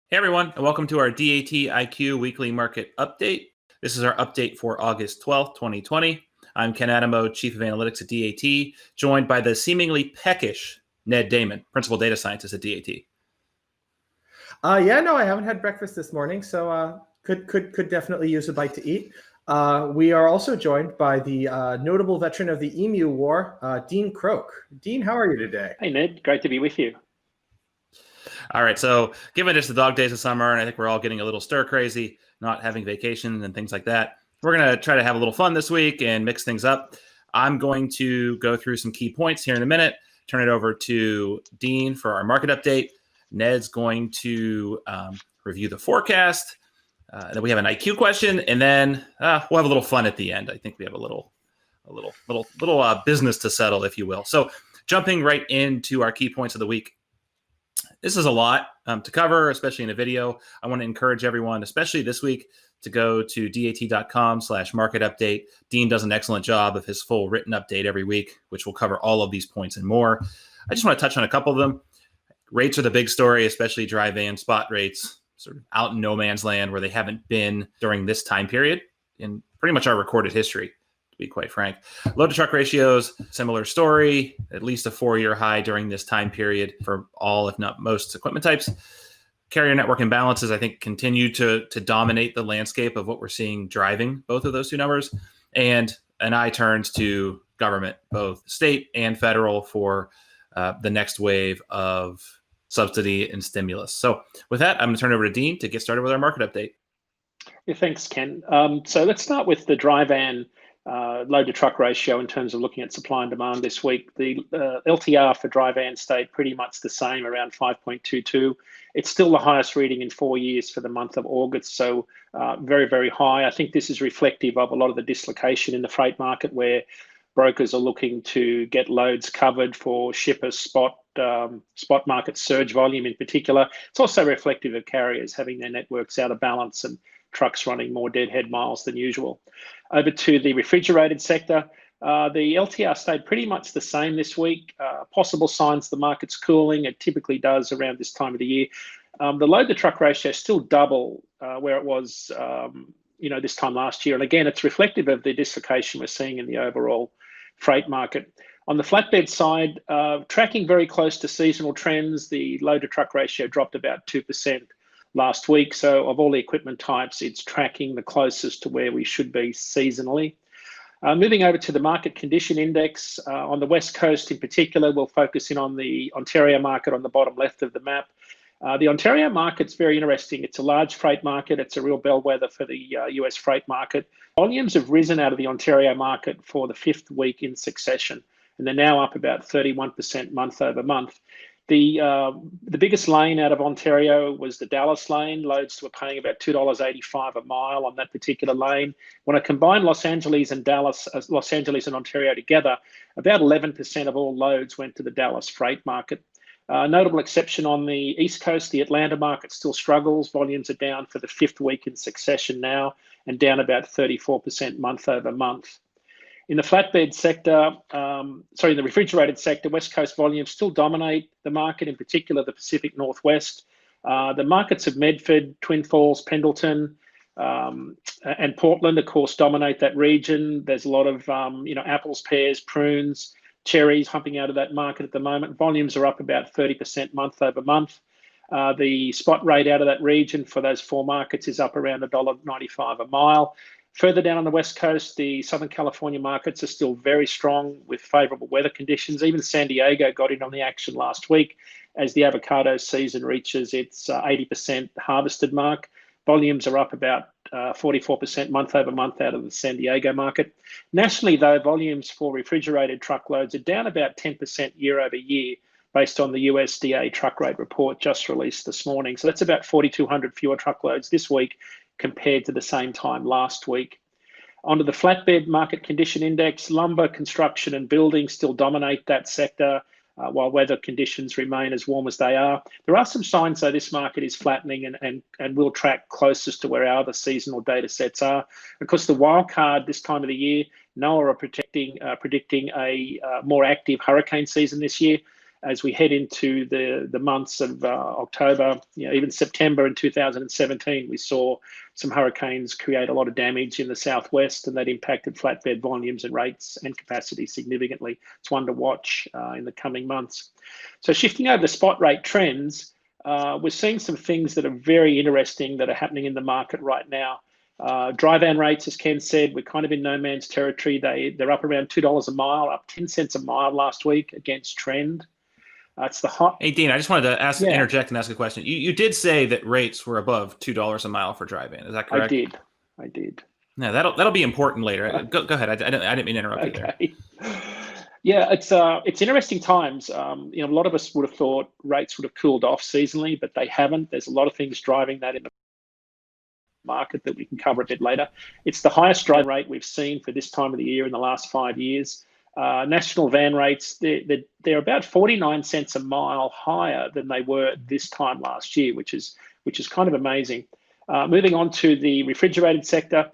Hey everyone, and welcome to our DAT IQ weekly market update. This is our update for August 12th, 2020. I'm Ken Adamo, Chief of Analytics at DAT, joined by the seemingly peckish Ned Damon, Principal Data Scientist at DAT. I haven't had breakfast this morning, so could definitely use a bite to eat. We are also joined by the notable veteran of the Emu War, Dean Croak. Dean, how are you today? Hey, Ned. Great to be with you. All right, so given it's the dog days of summer, and I think we're all getting a little stir crazy, not having vacation and things like that, we're going to try to have a little fun this week and mix things up. I'm going to go through some key points here in a minute, turn it over to Dean for our market update. Ned's going to review the forecast. Then we have an IQ question, and then we'll have a little fun at the end. I think we have a little business to settle, if you will. So jumping right into our key points of the week. This is a lot to cover, especially in a video. I want to encourage everyone, especially this week, to go to dat.com/market update. Dean does an excellent job of his full written update every week, which will cover all of these points and more. I just want to touch on a couple of them. Rates are the big story, especially dry van spot rates, sort of out in no man's land where they haven't been during this time period in pretty much our recorded history, to be quite frank. Load to truck ratios, similar story, at least a 4-year high during this time period for all, if not most, equipment types. Carrier network imbalances, I think, continue to dominate the landscape of what we're seeing driving both of those two numbers. And an eye turns to government, both state and federal, for the next wave of subsidy and stimulus. So with that, I'm going to turn it over to Dean to get started with our market update. Yeah, thanks, Ken. So let's start with the dry van load to truck ratio in terms of looking at supply and demand this week. The LTR for dry van stayed pretty much the same, around 5.22. It's still the highest reading in 4 years for the month of August, so very, very high. I think this is reflective of a lot of the dislocation in the freight market where brokers are looking to get loads covered for shipper spot market surge volume in particular. It's also reflective of carriers having their networks out of balance and trucks running more deadhead miles than usual. Over to the refrigerated sector, the LTR stayed pretty much the same this week. Possible signs the market's cooling. It typically does around this time of the year. The load to truck ratio is still double where it was this time last year. And again, it's reflective of the dislocation we're seeing in the overall freight market. On the flatbed side, tracking very close to seasonal trends, the load to truck ratio dropped about 2% last week. So of all the equipment types, it's tracking the closest to where we should be seasonally. Moving over to the market condition index, on the West Coast in particular, we'll focus in on the Ontario market on the bottom left of the map. The Ontario market's very interesting. It's a large freight market. It's a real bellwether for the US freight market. Volumes have risen out of the Ontario market for the 5th week in succession, and they're now up about 31% month over month. The biggest lane out of Ontario was the Dallas lane. Loads were paying about $2.85 a mile on that particular lane. When I combine Los Angeles and Ontario together, about 11% of all loads went to the Dallas freight market. Notable exception on the East Coast, the Atlanta market still struggles. Volumes are down for the 5th week in succession now and down about 34% month over month. In the flatbed sector, in the refrigerated sector, West Coast volumes still dominate the market, in particular the Pacific Northwest. The markets of Medford, Twin Falls, Pendleton, and Portland, of course, dominate that region. There's a lot of apples, pears, prunes, cherries humping out of that market at the moment. Volumes are up about 30% month over month. The spot rate out of that region for those 4 markets is up around $1.95 a mile. Further down on the West Coast, the Southern California markets are still very strong with favorable weather conditions. Even San Diego got in on the action last week as the avocado season reaches its 80% harvested mark. Volumes are up about 44% month over month out of the San Diego market. Nationally, though, volumes for refrigerated truckloads are down about 10% year over year based on the USDA truck rate report just released this morning. So that's about 4,200 fewer truckloads this week compared to the same time last week. Onto the flatbed market condition index, lumber, construction and building still dominate that sector while weather conditions remain as warm as they are. There are some signs though this market is flattening and will track closest to where our other seasonal data sets are. Of course, the wild card this time of the year, NOAA are predicting a more active hurricane season this year. as we head into the months of October, even September in 2017, we saw some hurricanes create a lot of damage in the southwest, and that impacted flatbed volumes and rates and capacity significantly. It's one to watch in the coming months. So shifting over to spot rate trends, we're seeing some things that are very interesting that are happening in the market right now. Dry van rates, as Ken said, we're kind of in no man's territory. They're up around $2 a mile, up 10 cents a mile last week against trend. It's the hot. Hey, Dean, I just wanted to interject and ask a question. You did say that rates were above $2 a mile for dry van. Is that correct? I did. No, that'll be important later. Go ahead. I didn't mean to interrupt you there. Yeah, it's interesting times. A lot of us would have thought rates would have cooled off seasonally, but they haven't. There's a lot of things driving that in the market that we can cover a bit later. It's the highest dry rate we've seen for this time of the year in the last 5 years. National van rates, they're about 49 cents a mile higher than they were this time last year, which is kind of amazing. Moving on to the refrigerated sector,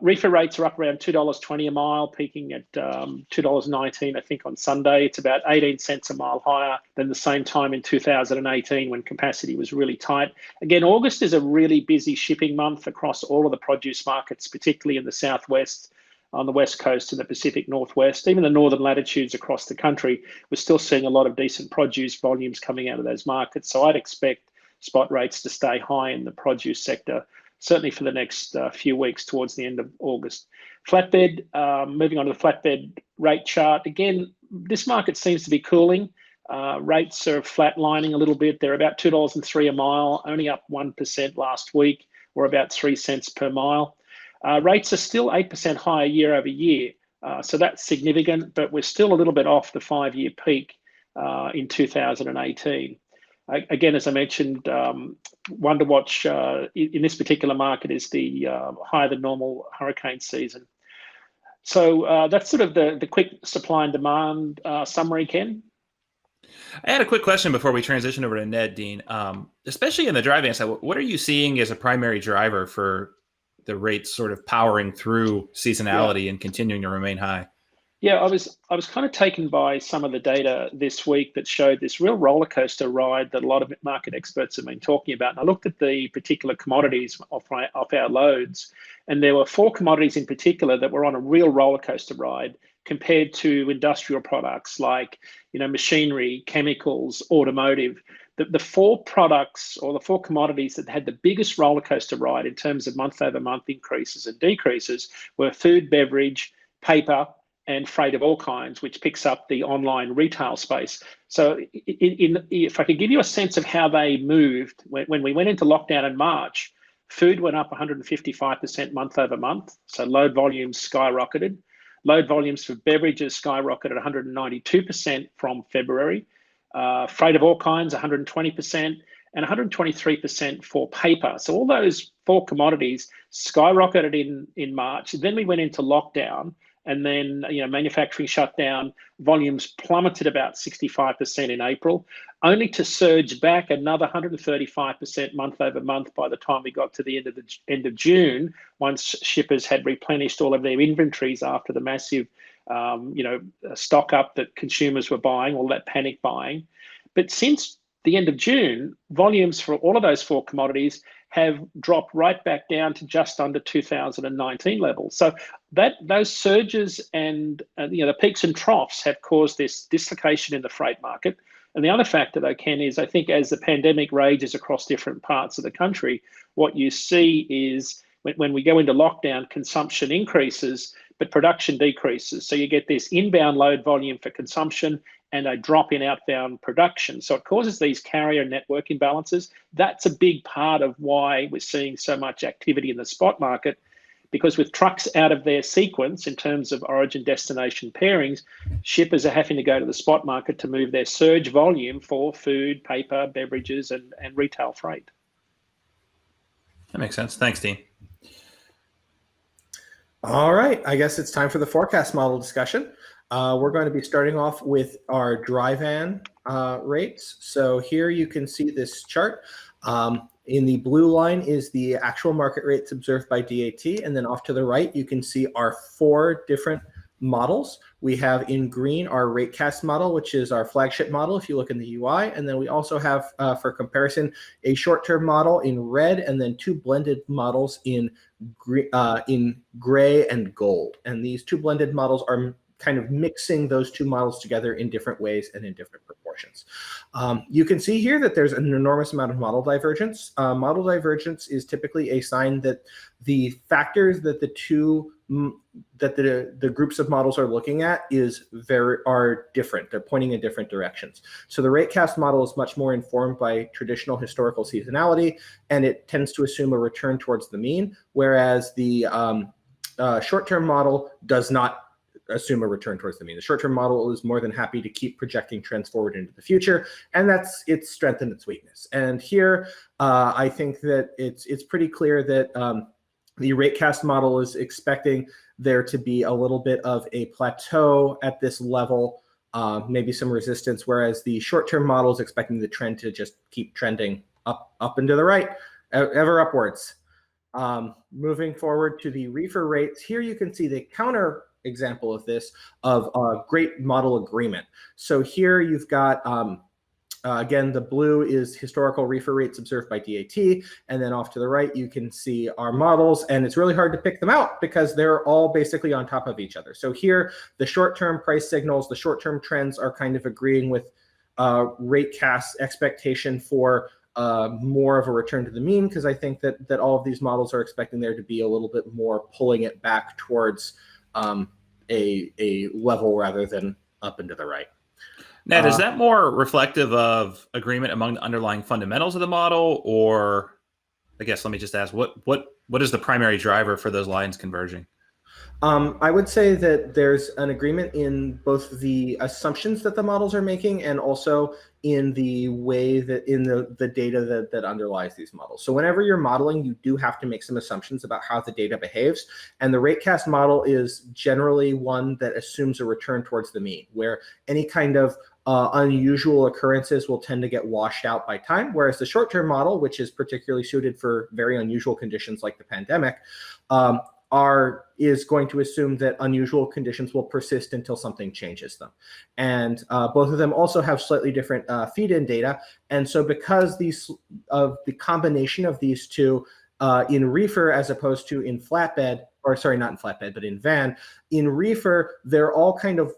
reefer rates are up around $2.20 a mile, peaking at $2.19, I think, on Sunday. It's about 18 cents a mile higher than the same time in 2018 when capacity was really tight. Again, August is a really busy shipping month across all of the produce markets, particularly in the southwest, on the west coast and the Pacific Northwest. Even the northern latitudes across the country, we're still seeing a lot of decent produce volumes coming out of those markets. So I'd expect spot rates to stay high in the produce sector, certainly for the next few weeks towards the end of August. Flatbed, moving on to the flatbed rate chart. Again, this market seems to be cooling. Rates are flatlining a little bit. They're about $2.03 a mile, only up 1% last week, or about 3 cents per mile. Rates are still 8% higher year over year. So that's significant, but we're still a little bit off the 5-year peak in 2018. Again, as I mentioned, one to watch in this particular market is the higher than normal hurricane season. So that's sort of the quick supply and demand summary, Ken. I had a quick question before we transition over to Ned, Dean. Especially in the dry van side, what are you seeing as a primary driver for the rates sort of powering through seasonality and continuing to remain high? Yeah, I was kind of taken by some of the data this week that showed this real roller coaster ride that a lot of market experts have been talking about. And I looked at the particular commodities off our loads, and there were 4 commodities in particular that were on a real roller coaster ride compared to industrial products like machinery, chemicals, automotive. The 4 products or the 4 commodities that had the biggest roller coaster ride in terms of month-over-month increases and decreases were food, beverage, paper, and freight of all kinds, which picks up the online retail space. So if I could give you a sense of how they moved, when we went into lockdown in March, food went up 155% month over month. So load volumes skyrocketed. Load volumes for beverages skyrocketed 192% from February. Freight of all kinds, 120%, and 123% for paper. So all those 4 commodities skyrocketed in March. Then we went into lockdown, and then manufacturing shut down. Volumes plummeted about 65% in April, only to surge back another 135% month over month by the time we got to the end of June, once shippers had replenished all of their inventories after the massive stock up that consumers were buying, all that panic buying. But since the end of June, volumes for all of those 4 commodities have dropped right back down to just under 2019 levels. So those surges and the peaks and troughs have caused this dislocation in the freight market. And the other factor, though, Ken, is I think as the pandemic rages across different parts of the country, what you see is when we go into lockdown, consumption increases, but production decreases. So you get this inbound load volume for consumption and a drop in outbound production. So it causes these carrier network imbalances. That's a big part of why we're seeing so much activity in the spot market, because with trucks out of their sequence in terms of origin destination pairings, shippers are having to go to the spot market to move their surge volume for food, paper, beverages, and retail freight. That makes sense. Thanks, Dean. All right, I guess it's time for the forecast model discussion. We're going to be starting off with our dry van rates. So here you can see this chart. In the blue line is the actual market rates observed by DAT, and then off to the right you can see our 4 different models. We have in green our Ratecast model, which is our flagship model if you look in the UI. And then we also have, for comparison, a short-term model in red, and then two blended models in gray and gold. And these two blended models are kind of mixing those two models together in different ways and in different proportions. You can see here that there's an enormous amount of model divergence. Model divergence is typically a sign that the factors that the groups of models are looking at are different. They're pointing in different directions. So the Ratecast model is much more informed by traditional historical seasonality, and it tends to assume a return towards the mean, whereas the short-term model does not assume a return towards the mean. The short-term model is more than happy to keep projecting trends forward into the future, and that's its strength and its weakness. And here, I think that it's pretty clear that the Ratecast model is expecting there to be a little bit of a plateau at this level, maybe some resistance, whereas the short-term model is expecting the trend to just keep trending up and to the right, ever upwards. Moving forward to the reefer rates, here you can see the counter example of this, of a great model agreement. So here you've got, again, the blue is historical reefer rates observed by DAT, and then off to the right you can see our models, and it's really hard to pick them out because they're all basically on top of each other. So here the short-term price signals, the short-term trends are kind of agreeing with Ratecast's expectation for more of a return to the mean, because I think that all of these models are expecting there to be a little bit more pulling it back towards a level rather than up and to the right. Ned, is that more reflective of agreement among the underlying fundamentals of the model, or I guess let me just ask, what is the primary driver for those lines converging? I would say that there's an agreement in both the assumptions that the models are making and also in the way that in the data that underlies these models. So whenever you're modeling, you do have to make some assumptions about how the data behaves. And the Ratecast model is generally one that assumes a return towards the mean, where any kind of unusual occurrences will tend to get washed out by time, whereas the short-term model, which is particularly suited for very unusual conditions like the pandemic, is going to assume that unusual conditions will persist until something changes them. And both of them also have slightly different feed-in data. And so because of the combination of these two in reefer as opposed to in flatbed, or sorry, not in flatbed, but in van, in reefer, they're all kind of,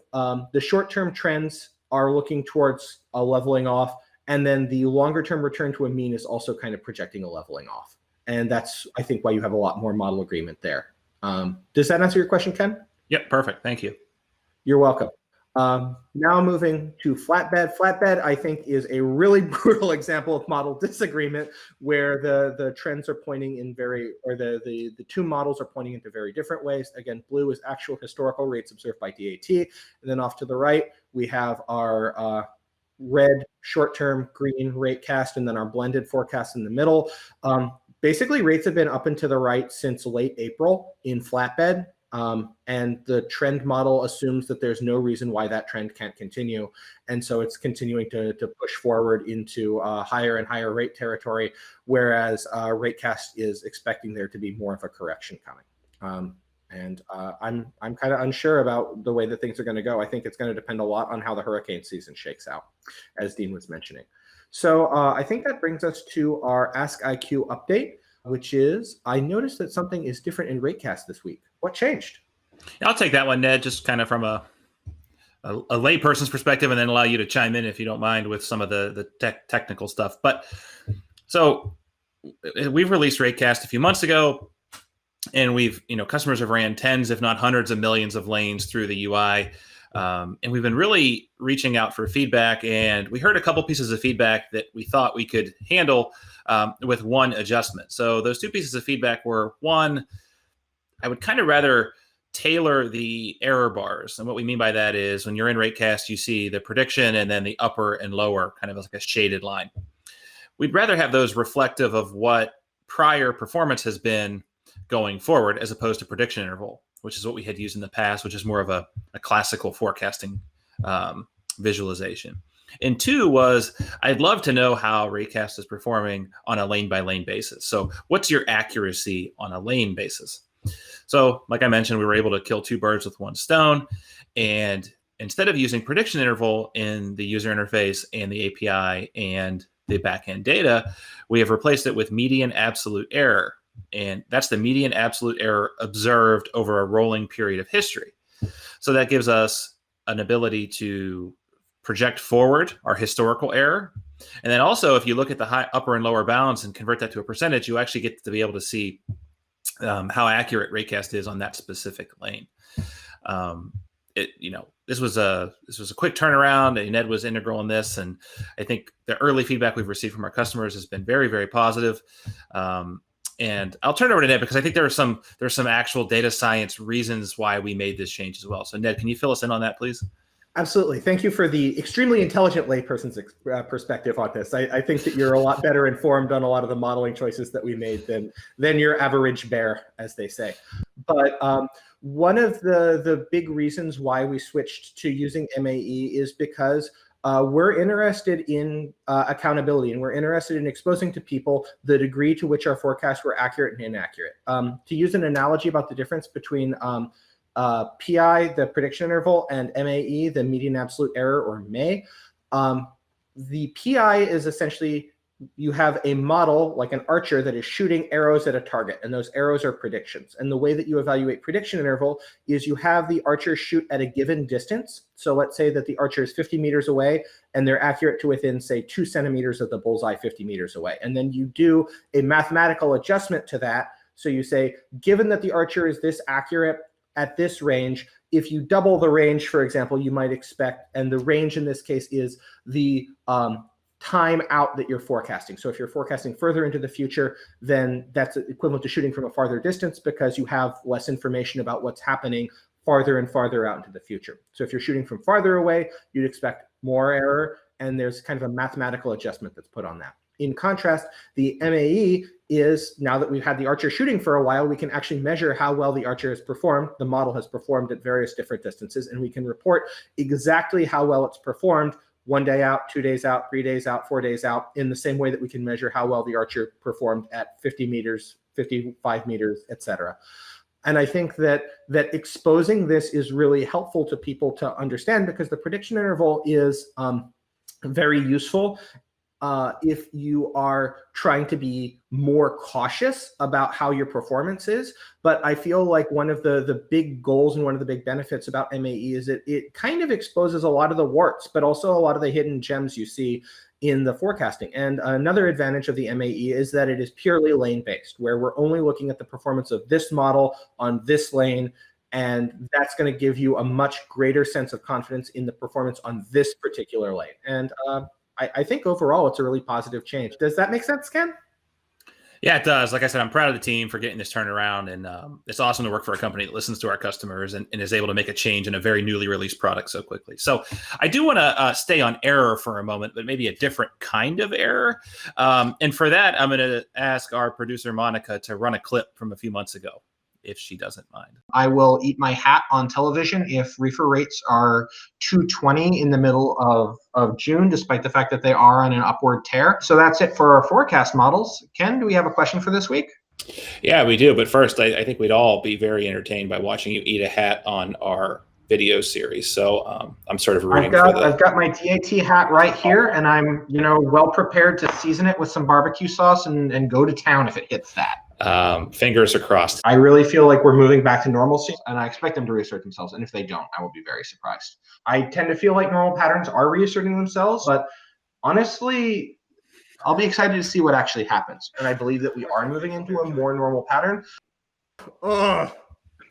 the short-term trends are looking towards a leveling off, and then the longer-term return to a mean is also kind of projecting a leveling off. And that's, I think, why you have a lot more model agreement there. Does that answer your question, Ken? Yep, perfect. Thank you. You're welcome. Now moving to flatbed. Flatbed, I think, is a really brutal example of model disagreement, where the trends are pointing in the two models are pointing into very different ways. Again, blue is actual historical rates observed by DAT, and then off to the right we have our red short-term, green Ratecast, and then our blended forecast in the middle. Basically, rates have been up and to the right since late April in flatbed, and the trend model assumes that there's no reason why that trend can't continue, and so it's continuing to push forward into higher and higher rate territory, whereas Ratecast is expecting there to be more of a correction coming. And I'm kind of unsure about the way that things are going to go. I think it's going to depend a lot on how the hurricane season shakes out, as Dean was mentioning. So I think that brings us to our Ask IQ update, which is, I noticed that something is different in Ratecast this week. What changed? I'll take that one, Ned, just kind of from a layperson's perspective, and then allow you to chime in if you don't mind with some of the technical stuff. But so we've released Ratecast a few months ago, and customers have ran tens, if not hundreds of millions of lanes through the UI. And we've been really reaching out for feedback, and we heard a couple pieces of feedback that we thought we could handle with one adjustment. So those two pieces of feedback were, one, I would kind of rather tailor the error bars. And what we mean by that is when you're in Ratecast, you see the prediction and then the upper and lower kind of like a shaded line. We'd rather have those reflective of what prior performance has been going forward, as opposed to prediction interval, which is what we had used in the past, which is more of a classical forecasting visualization. And two was, I'd love to know how Ratecast is performing on a lane-by-lane basis. So what's your accuracy on a lane basis? So like I mentioned, we were able to kill two birds with one stone. And instead of using prediction interval in the user interface and the API and the backend data, we have replaced it with median absolute error. And that's the median absolute error observed over a rolling period of history. So that gives us an ability to project forward our historical error. And then also, if you look at the high, upper and lower bounds and convert that to a percentage, you actually get to be able to see how accurate Ratecast is on that specific lane. This was a quick turnaround, and Ned was integral in this. And I think the early feedback we've received from our customers has been very, very positive. And I'll turn it over to Ned because I think there's some actual data science reasons why we made this change as well. So Ned, can you fill us in on that, please? Absolutely. Thank you for the extremely intelligent layperson's perspective on this. I think that you're a lot better informed on a lot of the modeling choices that we made than your average bear, as they say. But one of the big reasons why we switched to using MAE is because we're interested in accountability, and we're interested in exposing to people the degree to which our forecasts were accurate and inaccurate. To use an analogy about the difference between PI, the prediction interval, and MAE, the median absolute error, or MAE. The PI is essentially, you have a model like an archer that is shooting arrows at a target, and those arrows are predictions. And the way that you evaluate prediction interval is you have the archer shoot at a given distance. So let's say that the archer is 50 meters away and they're accurate to within, say, 2 centimeters of the bullseye 50 meters away. And then you do a mathematical adjustment to that. So you say, given that the archer is this accurate at this range, if you double the range, for example, you might expect, and the range in this case is the time out that you're forecasting. So if you're forecasting further into the future, then that's equivalent to shooting from a farther distance because you have less information about what's happening farther and farther out into the future. So if you're shooting from farther away, you'd expect more error, and there's kind of a mathematical adjustment that's put on that. In contrast, the MAE is, now that we've had the archer shooting for a while, we can actually measure how well the archer has performed. The model has performed at various different distances, and we can report exactly how well it's performed 1 day out, 2 days out, 3 days out, 4 days out, in the same way that we can measure how well the archer performed at 50 meters, 55 meters, etc. And I think that exposing this is really helpful to people to understand, because the prediction interval is very useful if you are trying to be more cautious about how your performance is. But I feel like one of the big goals and one of the big benefits about MAE is that it kind of exposes a lot of the warts, but also a lot of the hidden gems you see in the forecasting. And another advantage of the MAE is that it is purely lane-based, where we're only looking at the performance of this model on this lane, and that's going to give you a much greater sense of confidence in the performance on this particular lane. And I think overall it's a really positive change. Does that make sense, Ken? Yeah, it does. Like I said, I'm proud of the team for getting this turned around, and it's awesome to work for a company that listens to our customers and is able to make a change in a very newly released product so quickly. So I do want to stay on error for a moment, but maybe a different kind of error. And for that, I'm going to ask our producer, Monica, to run a clip from a few months ago, if she doesn't mind. I will eat my hat on television if reefer rates are 220 in the middle of June, despite the fact that they are on an upward tear. So that's it for our forecast models. Ken, do we have a question for this week? Yeah, we do. But first, I think we'd all be very entertained by watching you eat a hat on our video series. So I'm sort of rooting for that. I've got my DAT hat right here, and I'm well prepared to season it with some barbecue sauce and go to town if it hits that. Fingers are crossed. I really feel like we're moving back to normalcy, and I expect them to reassert themselves. And if they don't, I will be very surprised. I tend to feel like normal patterns are reasserting themselves, but honestly, I'll be excited to see what actually happens. And I believe that we are moving into a more normal pattern.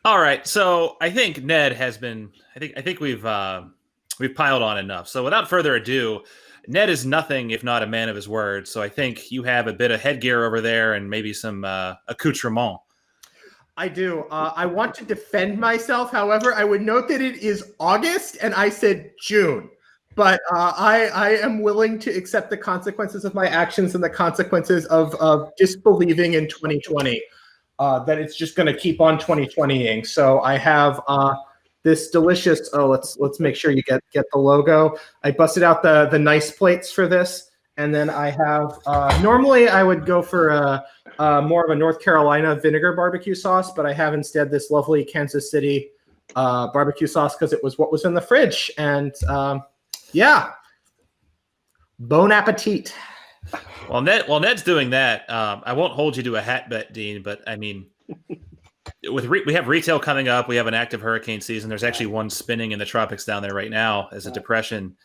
All right. So I think Ned has been, I think we've piled on enough. So without further ado, Ned is nothing if not a man of his word. So I think you have a bit of headgear over there and maybe some accoutrement. I do. I want to defend myself. However, I would note that it is August and I said June. But I am willing to accept the consequences of my actions and the consequences of disbelieving in 2020. That it's just going to keep on 2020ing. So I have this delicious. Oh, let's make sure you get the logo. I busted out the nice plates for this, And then I have, normally I would go for more of a North Carolina vinegar barbecue sauce, but I have instead this lovely Kansas City barbecue sauce because it was what was in the fridge. And yeah, bon appetit. While Ned's doing that, I won't hold you to a hat bet, Dean, but I mean, we have retail coming up. We have an active hurricane season. There's actually one spinning in the tropics down there right now as a depression.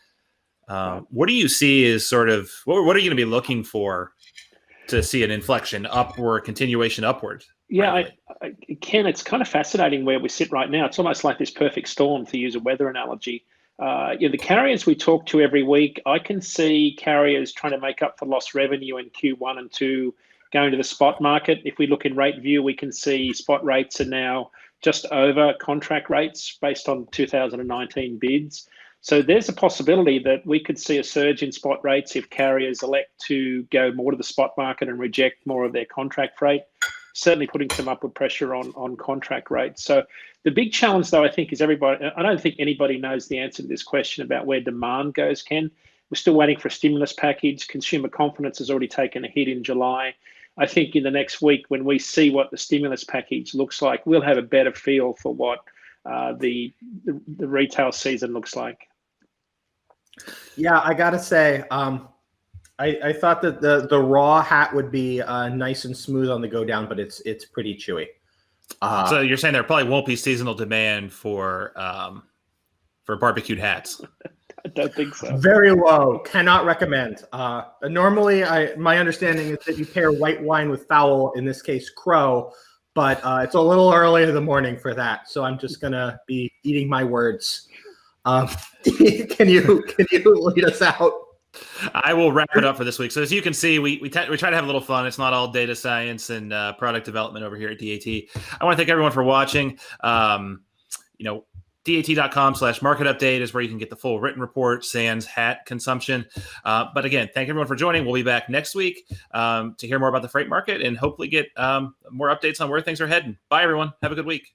What do you see as sort of what are you going to be looking for to see an inflection upward, continuation upward? Yeah, Ken, it's kind of fascinating where we sit right now. It's almost like this perfect storm, to use a weather analogy. The carriers we talk to every week, I can see carriers trying to make up for lost revenue in Q1 and 2 going to the spot market. If we look in rate view, we can see spot rates are now just over contract rates based on 2019 bids. So there's a possibility that we could see a surge in spot rates if carriers elect to go more to the spot market and reject more of their contract rate, certainly putting some upward pressure on contract rates. So the big challenge, though, I think, is I don't think anybody knows the answer to this question about where demand goes, Ken. We're still waiting for a stimulus package. Consumer confidence has already taken a hit in July. I think in the next week, when we see what the stimulus package looks like, we'll have a better feel for what the retail season looks like. Yeah, I gotta say, I thought that the raw hat would be nice and smooth on the go down, but it's pretty chewy. So you're saying there probably won't be seasonal demand for barbecued hats? I don't think so. Very low. Cannot recommend. Normally, my understanding is that you pair white wine with fowl, in this case, crow, but it's a little early in the morning for that, so I'm just gonna be eating my words. Can you lead us out? I will wrap it up for this week. So as you can see, we try to have a little fun. It's not all data science and product development over here at DAT. I want to thank everyone for watching. DAT.com/market update is where you can get the full written report, sans hat consumption. But again, thank everyone for joining. We'll be back next week to hear more about the freight market and hopefully get more updates on where things are heading. Bye, everyone. Have a good week.